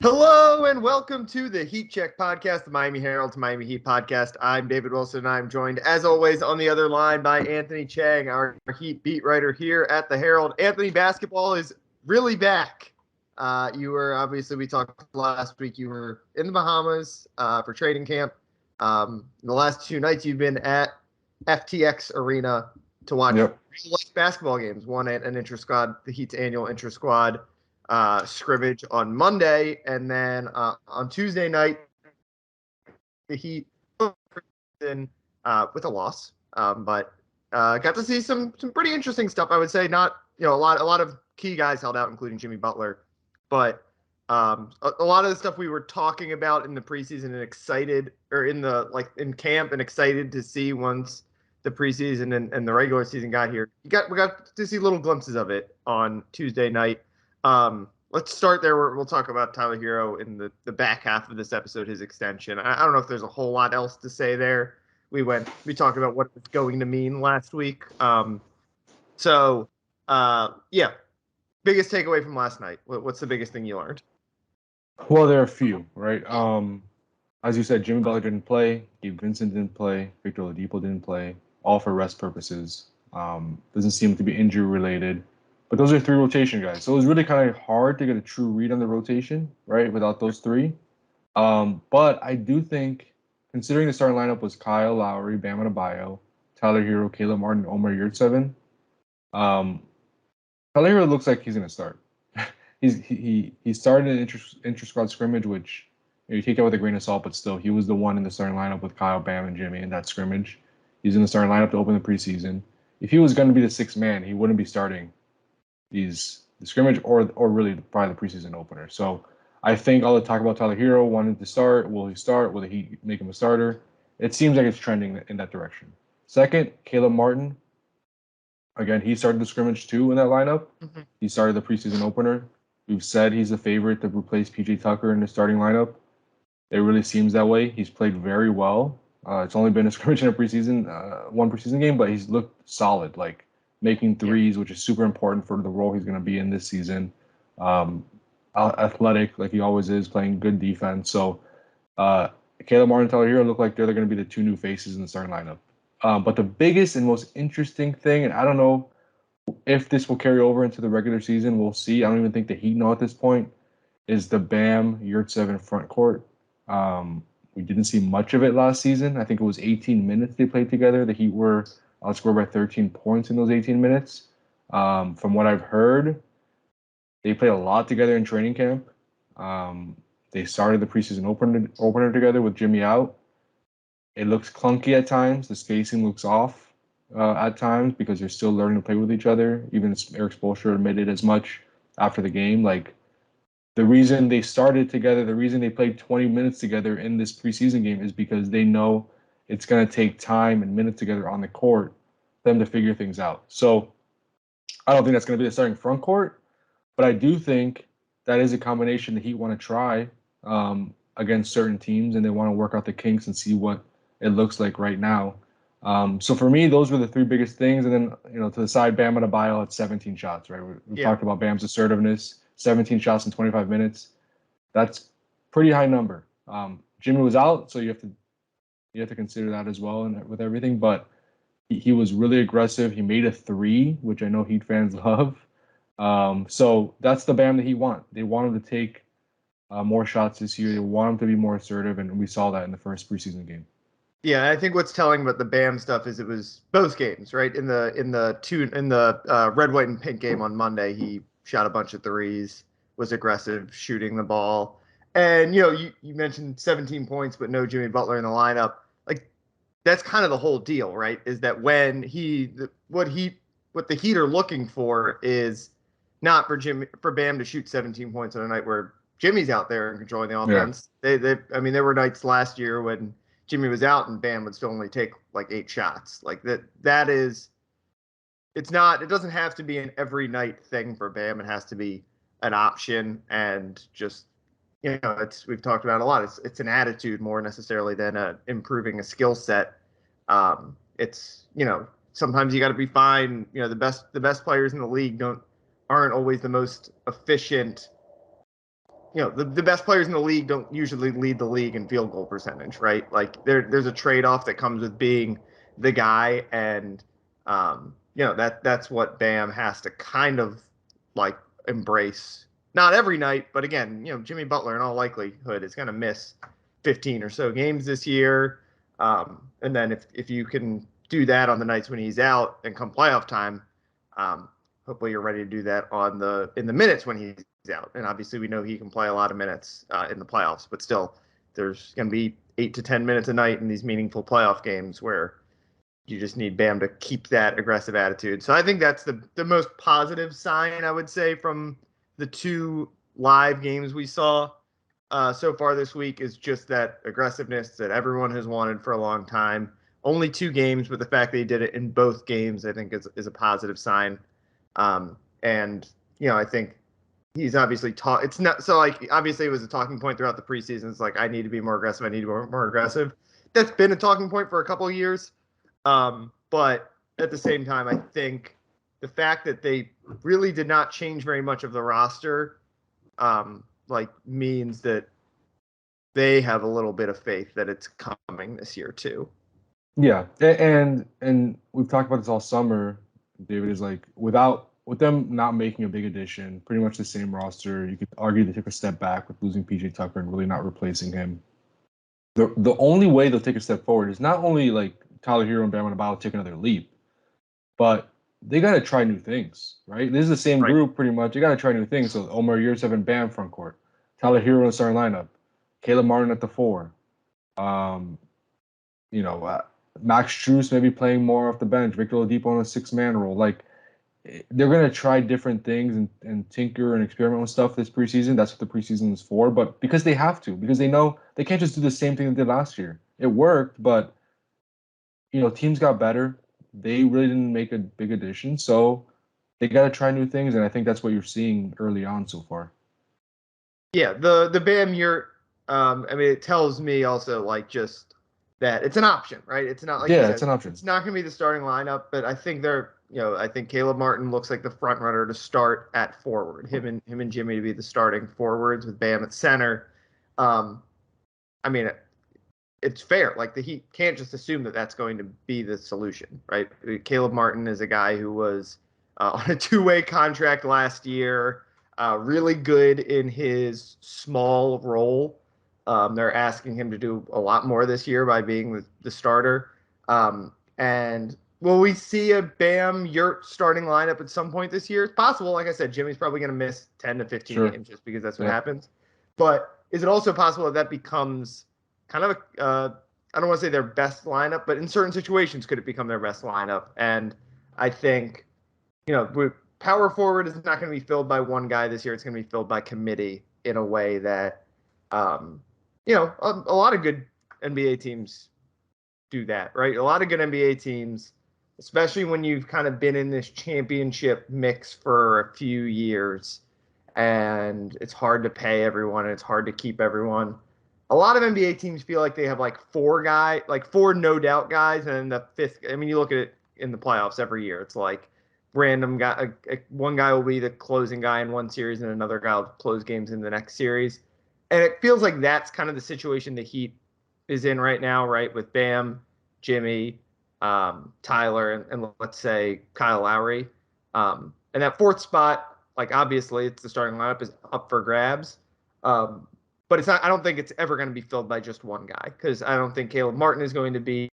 Hello and welcome to the Heat Check podcast, the Miami Herald to Miami Heat podcast. I'm David Wilson, and I'm joined, as always, on the other line by Anthony Chiang, our Heat beat writer here at the Herald. Anthony, basketball is really back. We talked last week, you were in the Bahamas for training camp. The last two nights you've been at FTX Arena to watch basketball games. One at an intra-squad, the Heat's annual intra-squad scrimmage on Monday, and then on Tuesday night, the Heat with a loss, but got to see some pretty interesting stuff. I would say not, a lot of key guys held out, including Jimmy Butler, but a lot of the stuff we were talking about in the preseason and excited, or in camp and excited to see once the preseason and the regular season got here. We got to see little glimpses of it on Tuesday night. Let's start there. We'll talk about Tyler Herro in the back half of this episode, his extension. I don't know if there's a whole lot else to say there. We talked about what it's going to mean last week. Biggest takeaway from last night. What's the biggest thing you learned? Well, there are a few, right? As you said, Jimmy Butler didn't play, Gabe Vincent didn't play, Victor Oladipo didn't play, all for rest purposes. Doesn't seem to be injury related. But those are three rotation guys. So it was really kind of hard to get a true read on the rotation, right, without those three. But I do think, considering the starting lineup was Kyle Lowry, Bam Adebayo, Tyler Herro, Caleb Martin, Omer Yurtseven, Tyler Herro looks like he's going to start. He started an inter-squad scrimmage, which you take that with a grain of salt, but still, he was the one in the starting lineup with Kyle, Bam, and Jimmy in that scrimmage. He's in the starting lineup to open the preseason. If he was going to be the sixth man, he wouldn't be starting the scrimmage or really probably the preseason opener. So I think all the talk about Tyler Herro wanting to start, will he start? Will he make him a starter? It seems like it's trending in that direction. Second, Caleb Martin. Again, he started the scrimmage too in that lineup. Mm-hmm. He started the preseason opener. We've said he's a favorite to replace PJ Tucker in the starting lineup. It really seems that way. He's played very well. It's only been a scrimmage in a preseason, one preseason game, but he's looked solid, like making threes, which is super important for the role he's going to be in this season. Athletic, like he always is, playing good defense. So Caleb Martin and Tyler Herro look like they're going to be the two new faces in the starting lineup. But the biggest and most interesting thing, and I don't know if this will carry over into the regular season, we'll see. I don't even think the Heat know at this point, is the Bam Yurtseven front court. We didn't see much of it last season. I think it was 18 minutes they played together. The Heat were outscored by 13 points in those 18 minutes. From what I've heard, they played a lot together in training camp. They started the preseason opener together with Jimmy out. It looks clunky at times. The spacing looks off at times because they're still learning to play with each other. Even Eric Spoelstra admitted as much after the game. Like, the reason they started together, the reason they played 20 minutes together in this preseason game is because they know it's going to take time and minutes together on the court for them to figure things out. So I don't think that's going to be the starting front court, but I do think that is a combination the Heat want to try against certain teams, and they want to work out the kinks and see what it looks like right now. So for me, those were the three biggest things. And then, to the side, Bam Adebayo had 17 shots, right? We talked about Bam's assertiveness, 17 shots in 25 minutes. That's pretty high number. Jimmy was out, so you have to consider that as well and with everything. But he was really aggressive. He made a three, which I know Heat fans love. So that's the Bam that he want. They want him to take more shots this year. They want him to be more assertive, and we saw that in the first preseason game. Yeah, I think what's telling about the Bam stuff is it was both games, right? In the red, white, and pink game on Monday, he shot a bunch of threes, was aggressive, shooting the ball. And you mentioned 17 points, but no Jimmy Butler in the lineup. Like, that's kind of the whole deal, right? Is that when what the Heat are looking for is not for Bam to shoot 17 points on a night where Jimmy's out there and controlling the offense. Yeah. There were nights last year when Jimmy was out and Bam would still only take like 8 shots. Like it doesn't have to be an every night thing for Bam. It has to be an option, and just, we've talked about it a lot. It's an attitude more necessarily than improving a skill set. It's, sometimes you got to be fine. The best players in the league aren't always the most efficient the best players in the league don't usually lead the league in field goal percentage, right? Like there's a trade-off that comes with being the guy, and that's what Bam has to kind of like embrace. Not every night, but again, Jimmy Butler in all likelihood is going to miss 15 or so games this year. And then if you can do that on the nights when he's out and come playoff time, hopefully you're ready to do that in the minutes when he's out. And obviously we know he can play a lot of minutes in the playoffs, but still there's going to be 8 to 10 minutes a night in these meaningful playoff games where you just need Bam to keep that aggressive attitude. So I think that's the most positive sign, I would say, from the 2 live games we saw so far this week, is just that aggressiveness that everyone has wanted for a long time. Only 2 games, but the fact that he did it in both games, I think is a positive sign. And I think he's obviously it's not so like, obviously it was a talking point throughout the preseason. It's like, I need to be more aggressive. I need to be more aggressive. That's been a talking point for a couple of years. But at the same time, I think the fact that they really did not change very much of the roster, means that they have a little bit of faith that it's coming this year too. Yeah, and we've talked about this all summer. David, is like, with them not making a big addition, pretty much the same roster. You could argue they took a step back with losing PJ Tucker and really not replacing him. The only way they'll take a step forward is not only like Tyler Herro and Bam Adebayo take another leap, but they got to try new things, right? This is the same group pretty much. They got to try new things. So Omer Yurtseven, Bam front court, Tyler Herro in the starting lineup, Caleb Martin at the 4. Max Strus maybe playing more off the bench, Victor Oladipo on a 6-man role. Like, they're going to try different things and tinker and experiment with stuff this preseason. That's what the preseason is for. But because they have to, because they know they can't just do the same thing they did last year. It worked, but teams got better. They really didn't make a big addition, so they got to try new things, and I think that's what you're seeing early on so far. Yeah, the Bam it tells me also, like, just that it's an option, right? It's not like, it's an option. It's not going to be the starting lineup, but I think I think Caleb Martin looks like the front runner to start at forward. Him and Jimmy to be the starting forwards with Bam at center. It's fair. Like, the Heat can't just assume that that's going to be the solution, right? Caleb Martin is a guy who was on a 2-way contract last year, really good in his small role. They're asking him to do a lot more this year by being the starter. And will we see a Bam Yurt starting lineup at some point this year? It's possible. Like I said, Jimmy's probably going to miss 10 to 15 games just because that's what happens. But is it also possible that becomes kind of I don't want to say their best lineup, but in certain situations, could it become their best lineup? And I think, power forward is not going to be filled by one guy this year. It's going to be filled by committee in a way that, a lot of good NBA teams do that, right? A lot of good NBA teams, especially when you've kind of been in this championship mix for a few years, and it's hard to pay everyone and it's hard to keep everyone. A lot of NBA teams feel like they have like 4 no doubt guys, and then the 5th. You look at it in the playoffs every year. It's like random guy. One guy will be the closing guy in one series, and another guy will close games in the next series. And it feels like that's kind of the situation the Heat is in right now, right? With Bam, Jimmy, Tyler, and let's say Kyle Lowry. And that 4th spot, like, obviously it's the starting lineup, is up for grabs. But it's not. I don't think it's ever going to be filled by just one guy, because I don't think Caleb Martin is going to be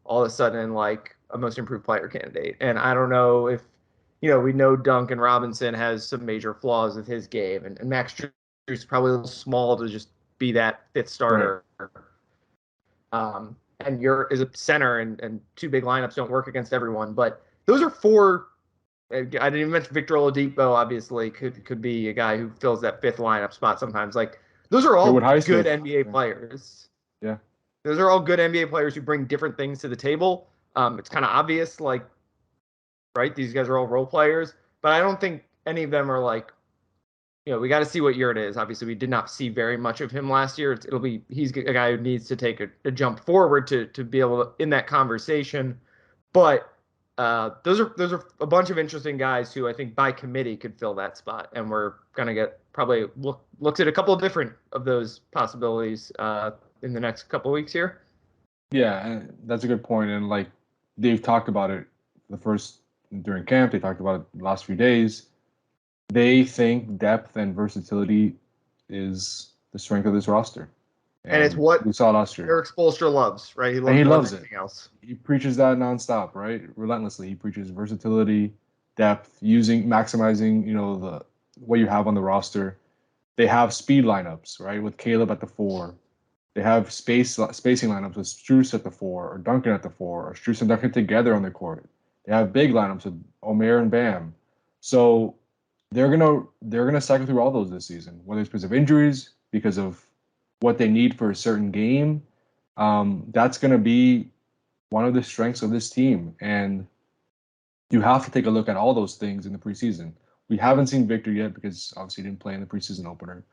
all of a sudden like a most improved player candidate. And I don't know if, we know Duncan Robinson has some major flaws with his game, and Max Strus is probably a little small to just be that 5th starter. Right. And Yurt is a center, and 2 big lineups don't work against everyone. But those are 4. I didn't even mention Victor Oladipo. Obviously, could be a guy who fills that 5th lineup spot sometimes. Like, those are all good NBA players. Yeah. Those are all good NBA players who bring different things to the table. It's kind of obvious, like, right? These guys are all role players, but I don't think any of them are like, we got to see what year it is. Obviously, we did not see very much of him last year. He's a guy who needs to take a jump forward to be able to in that conversation. But those are a bunch of interesting guys who I think by committee could fill that spot, and we're gonna get probably looks at a couple of different of those possibilities in the next couple of weeks here. Yeah, and that's a good point. And like they've talked about it during camp, they talked about it the last few days. They think depth and versatility is the strength of this roster. And it's what we saw last year. Erik Spoelstra loves, right? He loves it. Else. He preaches that nonstop, right? Relentlessly. He preaches versatility, depth, maximizing, what you have on the roster. They have speed lineups, right? With Caleb at the 4. They have spacing lineups with Strus at the 4, or Duncan at the 4, or Strus and Duncan together on the court. They have big lineups with Omer and Bam. So they're gonna cycle through all those this season, whether it's because of injuries, because of what they need for a certain game. That's going to be one of the strengths of this team. And you have to take a look at all those things in the preseason. We haven't seen Victor yet because obviously he didn't play in the preseason opener.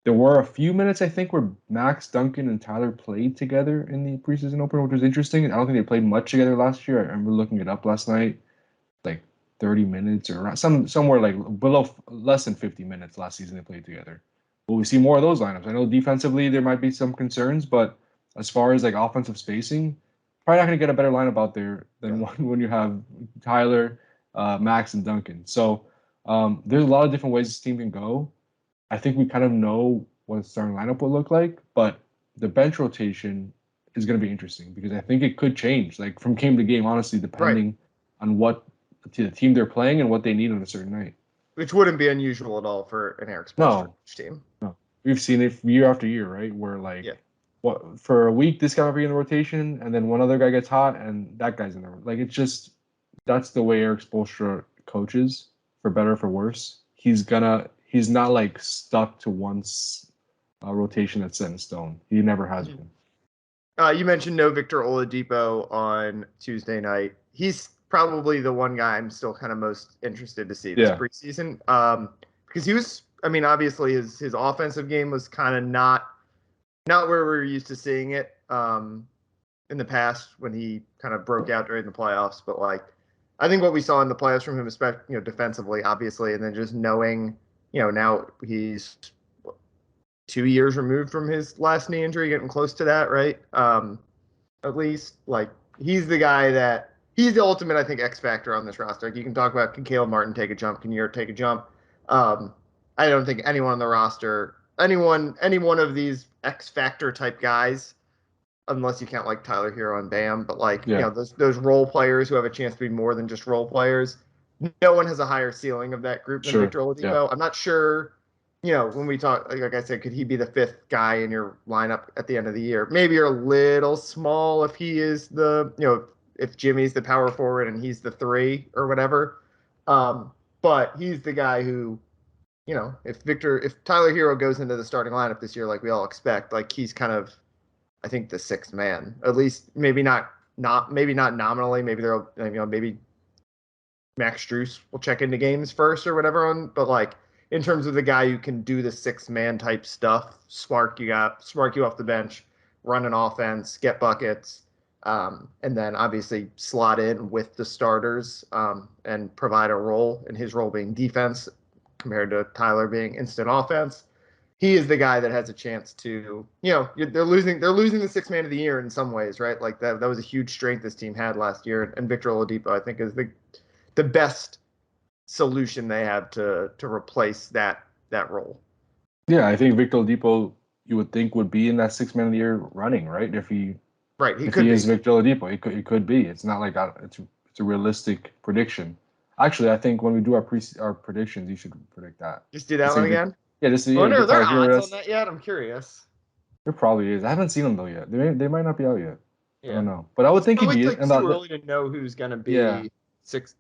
There were a few minutes, I think, where Max, Duncan, and Tyler played together in the preseason opener, which was interesting. I don't think they played much together last year. I remember looking it up last night, like 30 minutes or somewhere like less than 50 minutes last season they played together. Will we see more of those lineups? I know defensively there might be some concerns, but as far as like offensive spacing, probably not going to get a better lineup out there than one when you have Tyler, Max, and Duncan. So there's a lot of different ways this team can go. I think we kind of know what a starting lineup will look like, but the bench rotation is going to be interesting because I think it could change, like from game to game, honestly, depending on what the team they're playing and what they need on a certain night. Which wouldn't be unusual at all for an Erik Spoelstra team. No, we've seen it year after year, right? Where what for a week this guy might be in the rotation, and then one other guy gets hot, and that guy's in there. Like it's just that's the way Erik Spoelstra coaches, for better or for worse. He's not like stuck to one rotation that's set in stone. He never has been. You mentioned no Victor Oladipo on Tuesday night. He's probably the one guy I'm still kind of most interested to see this preseason. Because he was, obviously his offensive game was kind of not where we were used to seeing it in the past when he kind of broke out during the playoffs. But like, I think what we saw in the playoffs from him, especially defensively, obviously, and then just knowing, now he's 2 years removed from his last knee injury, getting close to that, right? At least, like, he's the guy that he's the ultimate, I think, X factor on this roster. Like, you can talk about, can Caleb Martin take a jump? Can Yurt take a jump? I don't think anyone on the roster, any one of these X factor type guys, unless you count like Tyler Herro and Bam, but like those role players who have a chance to be more than just role players. No one has a higher ceiling of that group than Victor Oladipo. Yeah. I'm not sure. When we talk, like I said, could he be the 5th guy in your lineup at the end of the year? Maybe you're a little small if he is if Jimmy's the power forward and he's the 3 or whatever. But he's the guy who, if Tyler Herro goes into the starting lineup this year, like we all expect, like he's kind of, I think, the 6th man, at least maybe not nominally. Maybe maybe Max Strus will check into games first or whatever but like, in terms of the guy who can do the 6-man type stuff, spark you off the bench, run an offense, get buckets, and then obviously slot in with the starters and provide a role, and his role being defense compared to Tyler being instant offense. He is the guy that has a chance to, they're losing the 6th man of the year in some ways, right? Like that was a huge strength this team had last year, and Victor Oladipo, I think, is the best solution they have to replace that role. Yeah, I think Victor Oladipo, you would think, would be in that 6th man of the year running, right? If he is Victor Oladipo, it could be. It's not like it's a realistic prediction. Actually, I think when we do our predictions, you should predict that. Just do that one again. Yeah, just are there odds on that yet? I'm curious. There probably is. I haven't seen them though yet. They might not be out yet. Yeah. I don't know, but I would think he'd be. It's too early to know who's going to be 6th.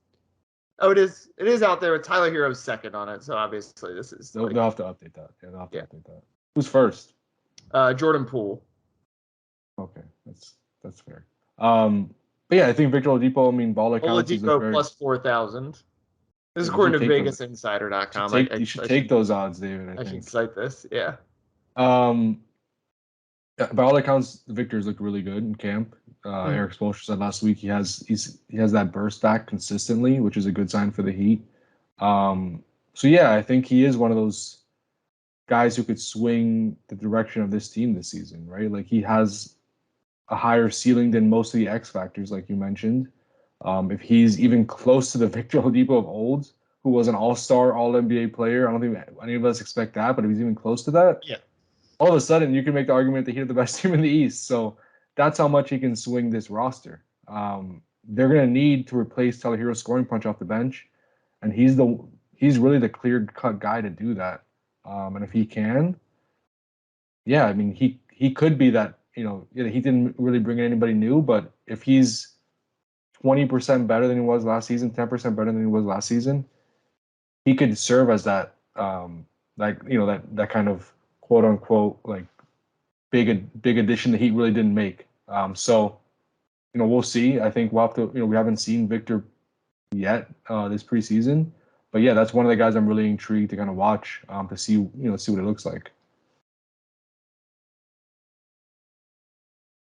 Oh, it is out there with Tyler Herro's 2nd on it, so obviously this is. They'll have to update that. Yeah, they'll have to update that. Who's first? Jordan Poole. Okay, that's fair. But yeah, I think Victor Oladipo. Ball accounts. Oladipo plus 4,000. This is according to VegasInsider.com. You should take those odds, David. I should cite this. Yeah. By all accounts, Victor's looked really good in camp. Eric Spoelstra said last week he has that burst back consistently, which is a good sign for the Heat. So yeah, I think he is one of those guys who could swing the direction of this team this season, right? Like he has a higher ceiling than most of the X factors, like you mentioned. If he's even close to the Victor Oladipo of old, who was an All-Star, All-NBA player, I don't think any of us expect that, but if he's even close to that, yeah, all of a sudden you can make the argument that he's the best team in the East. So that's how much he can swing this roster. They're going to need to replace Tyler Herro's scoring punch off the bench, and he's really the clear-cut guy to do that. And if he can, yeah, I mean he could be that. He didn't really bring in anybody new, but if he's 20% better than he was last season, 10% better than he was last season, he could serve as that, that kind of quote unquote like big addition that he really didn't make. So we'll see. I think we'll have to. We haven't seen Victor yet this preseason, but yeah, that's one of the guys I'm really intrigued to kind of watch to see see what it looks like.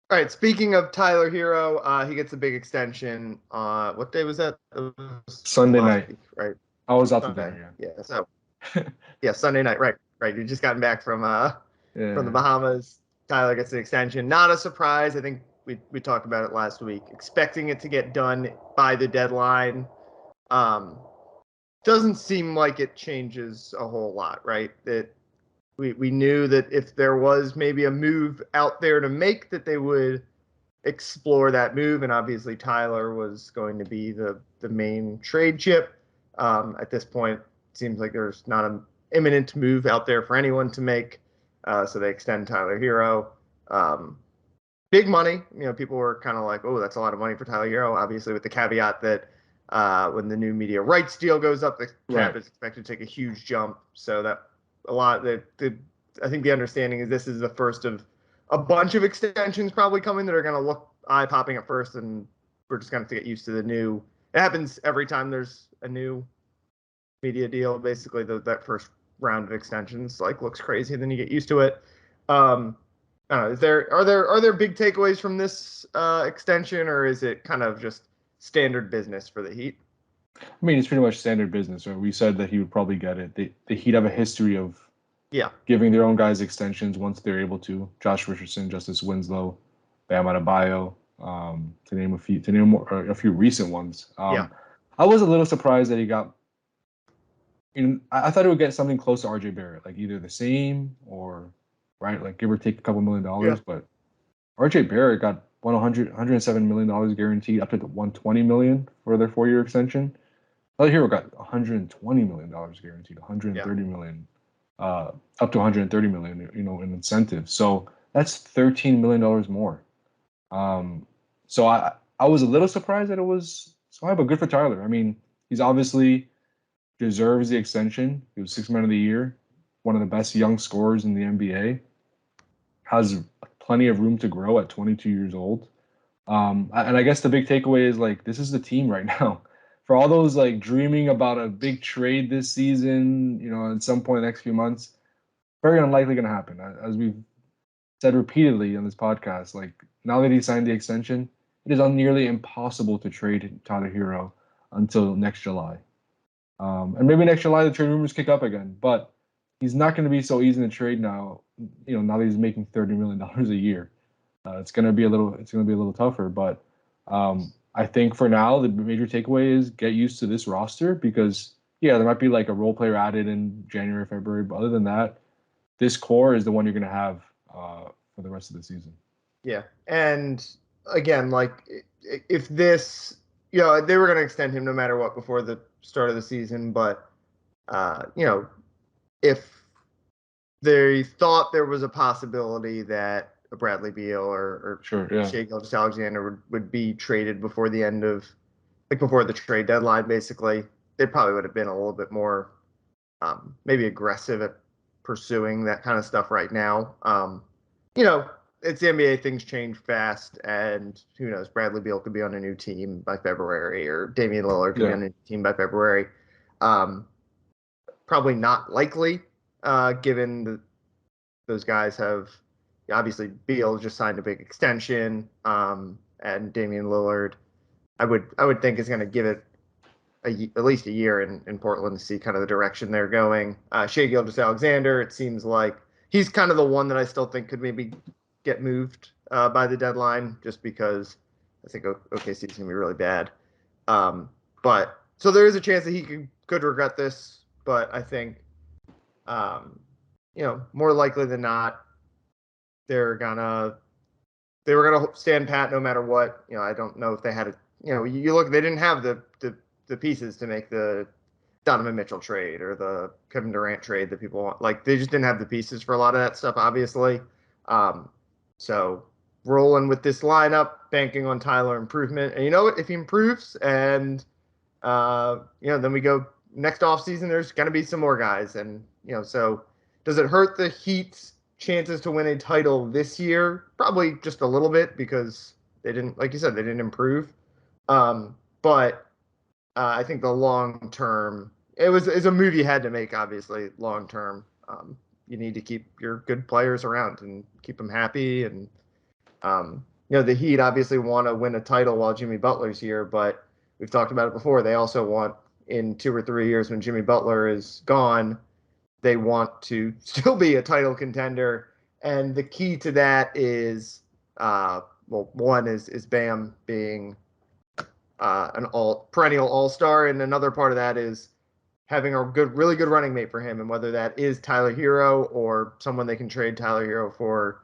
All right. Speaking of Tyler Herro, he gets a big extension. What day was that? It was Sunday night, week, right? I was out to Sunday. dinner. Yeah. So, yeah, Sunday night. Right. You just gotten back from the Bahamas. Tyler gets an extension. Not a surprise. I think we talked about it last week. Expecting it to get done by the deadline. Doesn't seem like it changes a whole lot, right? We knew that if there was maybe a move out there to make, that they would explore that move, and obviously Tyler was going to be the main trade chip. At this point, it seems like there's not an imminent move out there for anyone to make, so they extend Tyler Herro. Big money. People were kind of like, oh, that's a lot of money for Tyler Herro, obviously with the caveat that when the new media rights deal goes up, the cap is expected to take a huge jump, so that I think the understanding is this is the first of a bunch of extensions probably coming that are going to look eye-popping at first, and we're just going to have to get used to the new. It happens every time there's a new media deal. Basically, that first round of extensions looks crazy, and then you get used to it. I don't know. Are there big takeaways from this extension, or is it kind of just standard business for the Heat? I mean, it's pretty much standard business. Right? We said that he would probably get it. The Heat have a history of giving their own guys extensions once they're able to. Josh Richardson, Justice Winslow, Bam Adebayo, to name a few recent ones. I was a little surprised that he got. I thought he would get something close to RJ Barrett, like either the same or right, like give or take a couple $1 million. But RJ Barrett got $107 million guaranteed, up to the $120 million for their 4-year extension. Tyler Herro got $120 million guaranteed, $130 million, up to $130 million, in incentives. So that's $13 million more. So I was a little surprised that it was so high, but good for Tyler. I mean, he's obviously deserves the extension. He was 6th man of the year, one of the best young scorers in the NBA. Has plenty of room to grow at 22 years old. And I guess the big takeaway is this is the team right now. For all those dreaming about a big trade this season, at some point in the next few months, very unlikely going to happen. As we've said repeatedly on this podcast, now that he signed the extension, it is nearly impossible to trade Tyler Herro until next July. And maybe next July the trade rumors kick up again, but he's not going to be so easy to trade now. Now that he's making $30 million a year, it's going to be a little tougher. But I think for now the major takeaway is get used to this roster because there might be a role player added in January, February, but other than that, this core is the one you're going to have for the rest of the season. Yeah, and again, if this, they were going to extend him no matter what before the start of the season, but if they thought there was a possibility that a Bradley Beal or Shai Gilgeous-Alexander would be traded before the end of before the trade deadline, basically, they probably would have been a little bit more maybe aggressive at pursuing that kind of stuff right now. It's the NBA, things change fast, and who knows, Bradley Beal could be on a new team by February, or Damian Lillard could be on a new team by February. Probably not likely, given that those guys have obviously Beal just signed a big extension, and Damian Lillard, I would think is going to give it at least a year in Portland to see kind of the direction they're going. Shai Gilgeous-Alexander, it seems like he's kind of the one that I still think could maybe get moved by the deadline, just because I think OKC is going to be really bad. But so there is a chance that he could regret this, but I think, more likely than not, they were gonna stand pat no matter what. I don't know if they had you look, they didn't have the pieces to make the Donovan Mitchell trade or the Kevin Durant trade that people want. Like, they just didn't have the pieces for a lot of that stuff, obviously. So rolling with this lineup, banking on Tyler improvement. And you know what? If he improves and, then we go next offseason, there's going to be some more guys. And, so does it hurt the Heat's chances to win a title this year? Probably just a little bit, because they didn't, like you said, they didn't improve. But I think the long term, it's a move you had to make, obviously, long term. You need to keep your good players around and keep them happy. And, the Heat obviously want to win a title while Jimmy Butler's here, but we've talked about it before. They also want, in 2 or 3 years when Jimmy Butler is gone, they want to still be a title contender. And the key to that is, one is Bam being an perennial all-star, and another part of that is having a really good running mate for him, and whether that is Tyler Herro or someone they can trade Tyler Herro for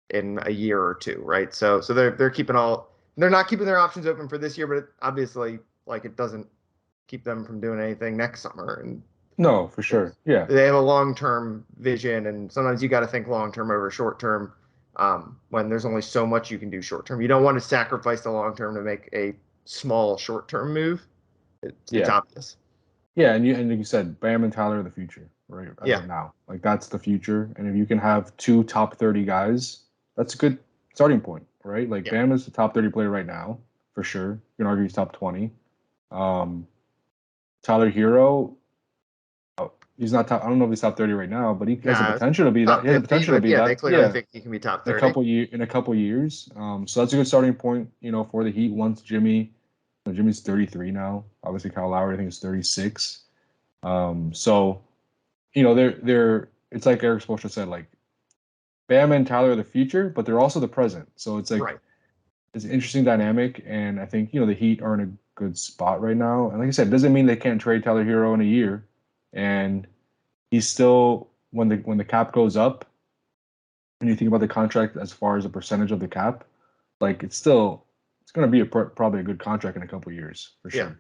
in a year or two, right? So they're not keeping their options open for this year, but obviously, like, it doesn't keep them from doing anything next summer. And no, for sure, yeah, they have a long-term vision, and sometimes you got to think long-term over short-term when there's only so much you can do short-term. You don't want to sacrifice the long-term to make a small short-term move. It's obvious. Yeah, and you said Bam and Tyler are the future, right? As of now, like, that's the future. And if you can have 2 top 30 guys, that's a good starting point, right? Like, Bam is the top 30 player right now, for sure. You can argue he's top 20. Tyler Herro, he's not top. I don't know if he's top 30 right now, but he has the potential to be that. He has the potential to be that. They clearly think he can be top 30 in a couple years. So that's a good starting point, for the Heat once Jimmy's 33 now. Obviously, Kyle Lowry, I think, is 36. So, they're it's like Eric Spoelstra said, like, Bam and Tyler are the future, but they're also the present. So it's like, it's an interesting dynamic, and I think, the Heat are in a good spot right now. And like I said, it doesn't mean they can't trade Tyler Herro in a year. And he's still, when the cap goes up, and you think about the contract as far as a percentage of the cap, like, it's going to be probably a good contract in a couple of years, for sure. Yeah.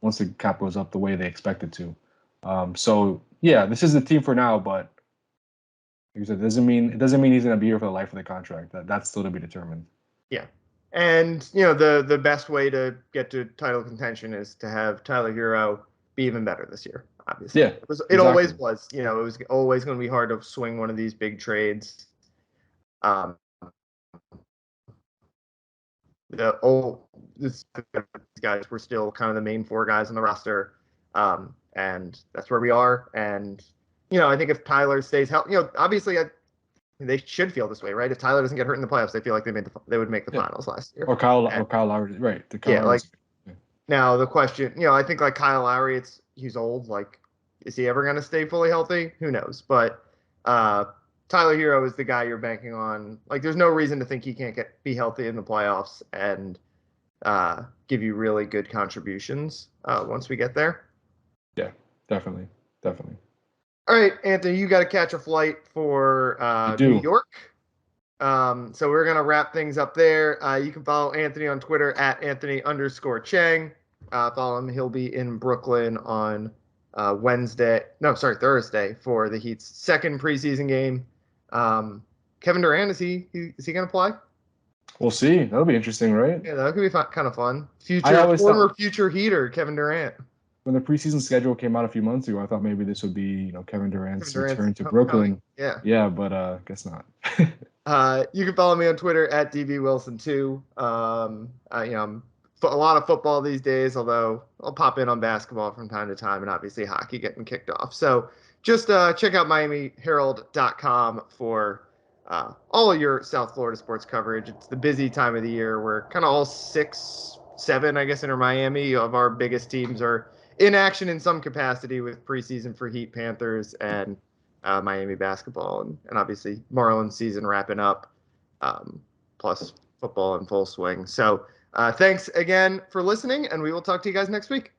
Once the cap goes up the way they expect it to. So yeah, this is the team for now, but like I said, it doesn't mean he's going to be here for the life of the contract. That's still to be determined. Yeah. And, the best way to get to title contention is to have Tyler Herro be even better this year, obviously. Yeah, it always was. It was always going to be hard to swing one of these big trades. These guys were still kind of the main 4 guys on the roster, and that's where we are. And I think if Tyler stays healthy, obviously they should feel this way, right? If Tyler doesn't get hurt in the playoffs, they feel like they would make the finals last year. Or Kyle Lowry, right? Now the question, I think, like, Kyle Lowry, he's old. Like, is he ever going to stay fully healthy? Who knows? But Tyler Herro is the guy you're banking on. Like, there's no reason to think he can't be healthy in the playoffs and give you really good contributions once we get there. Yeah, definitely. All right, Anthony, you got to catch a flight for New York. So we're going to wrap things up there. You can follow Anthony on Twitter at Anthony_Chiang. Follow him. He'll be in Brooklyn on Thursday for the Heat's second preseason game. Kevin Durant, is he going to play? We'll see. That'll be interesting, right? Yeah, that could be kind of fun. Future Heater, Kevin Durant. When the preseason schedule came out a few months ago, I thought maybe this would be, Kevin Durant's return to Brooklyn. Yeah, but guess not. You can follow me on Twitter at DBWilson2. A lot of football these days, although I'll pop in on basketball from time to time, and obviously hockey getting kicked off. So just check out MiamiHerald.com for all of your South Florida sports coverage. It's the busy time of the year where kind of all 6, 7, I guess, in Miami of our biggest teams are in action in some capacity with preseason for Heat, Panthers, and Miami basketball, and obviously Marlins season wrapping up, plus football in full swing. So thanks again for listening, and we will talk to you guys next week.